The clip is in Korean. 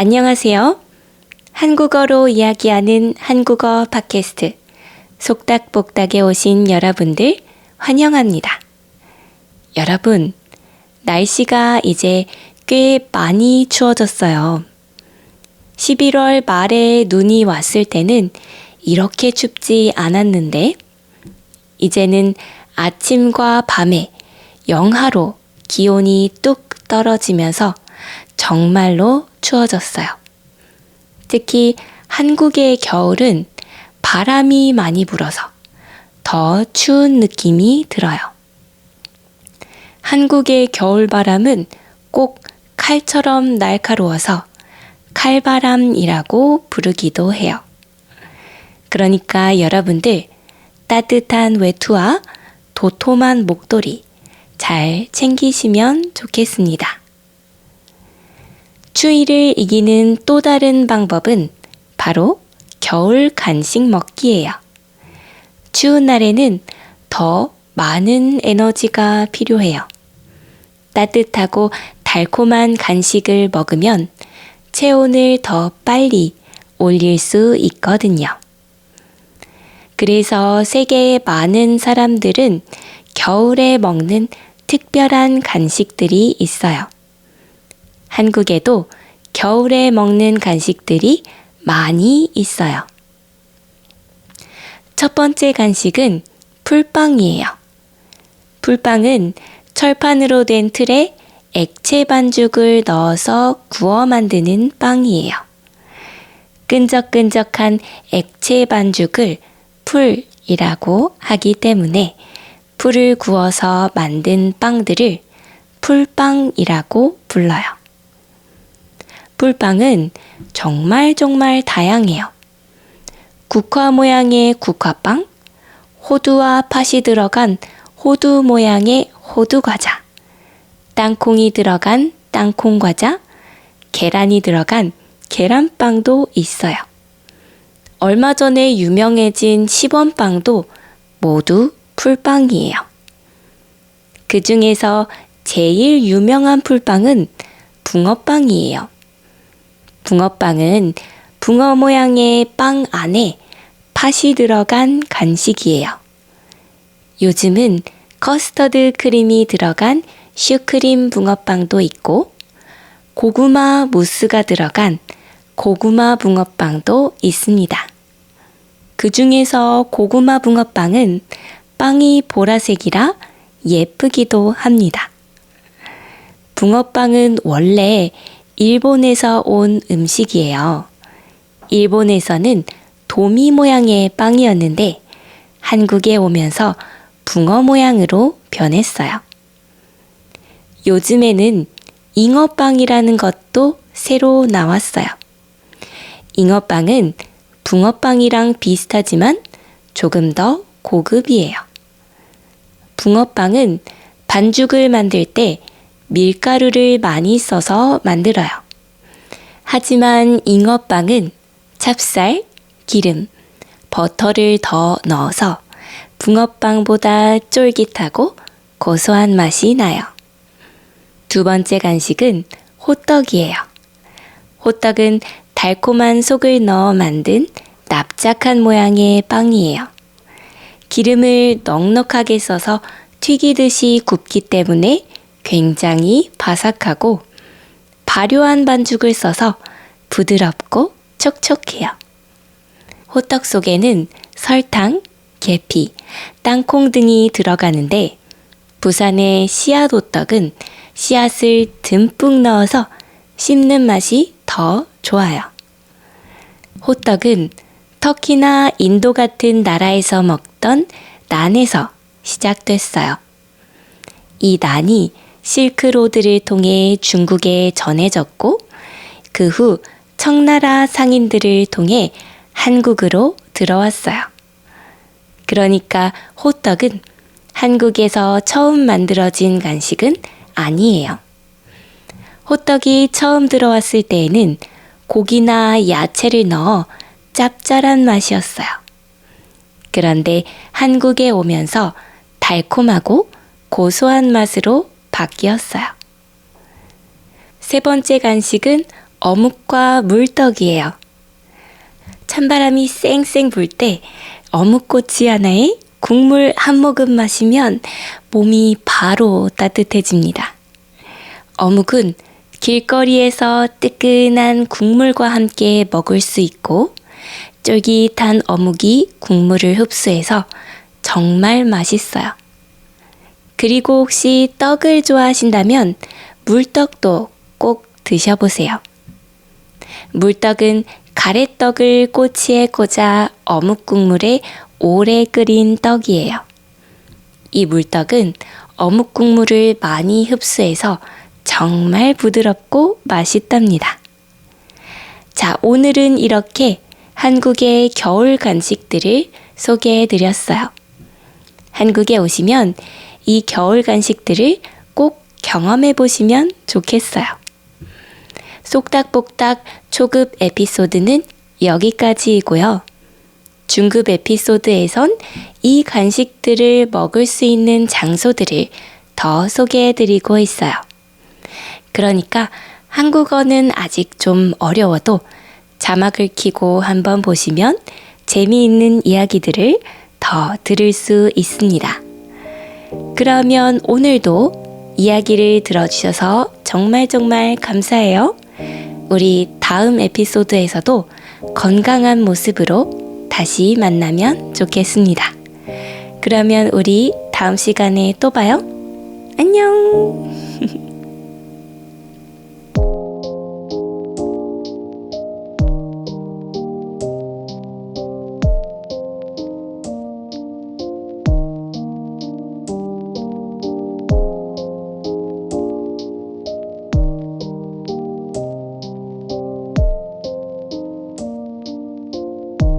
안녕하세요. 한국어로 이야기하는 한국어 팟캐스트 속닥복닥에 오신 여러분들 환영합니다. 여러분, 날씨가 이제 꽤 많이 추워졌어요. 11월 말에 눈이 왔을 때는 이렇게 춥지 않았는데 이제는 아침과 밤에 영하로 기온이 뚝 떨어지면서 정말로 추워졌어요. 특히 한국의 겨울은 바람이 많이 불어서 더 추운 느낌이 들어요. 한국의 겨울바람은 꼭 칼처럼 날카로워서 칼바람이라고 부르기도 해요. 그러니까 여러분들 따뜻한 외투와 도톰한 목도리 잘 챙기시면 좋겠습니다. 추위를 이기는 또 다른 방법은 바로 겨울 간식 먹기예요. 추운 날에는 더 많은 에너지가 필요해요. 따뜻하고 달콤한 간식을 먹으면 체온을 더 빨리 올릴 수 있거든요. 그래서 세계의 많은 사람들은 겨울에 먹는 특별한 간식들이 있어요. 한국에도 겨울에 먹는 간식들이 많이 있어요. 첫 번째 간식은 풀빵이에요. 풀빵은 철판으로 된 틀에 액체 반죽을 넣어서 구워 만드는 빵이에요. 끈적끈적한 액체 반죽을 풀이라고 하기 때문에 풀을 구워서 만든 빵들을 풀빵이라고 불러요. 풀빵은 정말 다양해요. 국화 모양의 국화빵, 호두와 팥이 들어간 호두 모양의 호두과자, 땅콩이 들어간 땅콩과자, 계란이 들어간 계란빵도 있어요. 얼마 전에 유명해진 시범빵도 모두 풀빵이에요. 그 중에서 제일 유명한 풀빵은 붕어빵이에요. 붕어빵은 붕어 모양의 빵 안에 팥이 들어간 간식이에요. 요즘은 커스터드 크림이 들어간 슈크림 붕어빵도 있고 고구마 무스가 들어간 고구마 붕어빵도 있습니다. 그 중에서 고구마 붕어빵은 빵이 보라색이라 예쁘기도 합니다. 붕어빵은 원래 일본에서 온 음식이에요. 일본에서는 도미 모양의 빵이었는데 한국에 오면서 붕어 모양으로 변했어요. 요즘에는 잉어빵이라는 것도 새로 나왔어요. 잉어빵은 붕어빵이랑 비슷하지만 조금 더 고급이에요. 붕어빵은 반죽을 만들 때 밀가루를 많이 써서 만들어요. 하지만 잉어빵은 찹쌀, 기름, 버터를 더 넣어서 붕어빵보다 쫄깃하고 고소한 맛이 나요. 두 번째 간식은 호떡이에요. 호떡은 달콤한 속을 넣어 만든 납작한 모양의 빵이에요. 기름을 넉넉하게 써서 튀기듯이 굽기 때문에 굉장히 바삭하고 발효한 반죽을 써서 부드럽고 촉촉해요. 호떡 속에는 설탕, 계피, 땅콩 등이 들어가는데 부산의 씨앗 호떡은 씨앗을 듬뿍 넣어서 씹는 맛이 더 좋아요. 호떡은 터키나 인도 같은 나라에서 먹던 난에서 시작됐어요. 이 난이 실크로드를 통해 중국에 전해졌고 그 후 청나라 상인들을 통해 한국으로 들어왔어요. 그러니까 호떡은 한국에서 처음 만들어진 간식은 아니에요. 호떡이 처음 들어왔을 때에는 고기나 야채를 넣어 짭짤한 맛이었어요. 그런데 한국에 오면서 달콤하고 고소한 맛으로 바뀌었어요. 세 번째 간식은 어묵과 물떡이에요. 찬바람이 쌩쌩 불 때 어묵꼬치 하나에 국물 한 모금 마시면 몸이 바로 따뜻해집니다. 어묵은 길거리에서 뜨끈한 국물과 함께 먹을 수 있고 쫄깃한 어묵이 국물을 흡수해서 정말 맛있어요. 그리고 혹시 떡을 좋아하신다면 물떡도 꼭 드셔보세요. 물떡은 가래떡을 꼬치에 꽂아 어묵 국물에 오래 끓인 떡이에요. 이 물떡은 어묵 국물을 많이 흡수해서 정말 부드럽고 맛있답니다. 자, 오늘은 이렇게 한국의 겨울 간식들을 소개해 드렸어요. 한국에 오시면 이 겨울 간식들을 꼭 경험해 보시면 좋겠어요. 쏙닥복닥 초급 에피소드는 여기까지이고요. 중급 에피소드에선 이 간식들을 먹을 수 있는 장소들을 더 소개해 드리고 있어요. 그러니까 한국어는 아직 좀 어려워도 자막을 켜고 한번 보시면 재미있는 이야기들을 더 들을 수 있습니다. 그러면 오늘도 이야기를 들어주셔서 정말 감사해요. 우리 다음 에피소드에서도 건강한 모습으로 다시 만나면 좋겠습니다. 그러면 우리 다음 시간에 또 봐요. 안녕!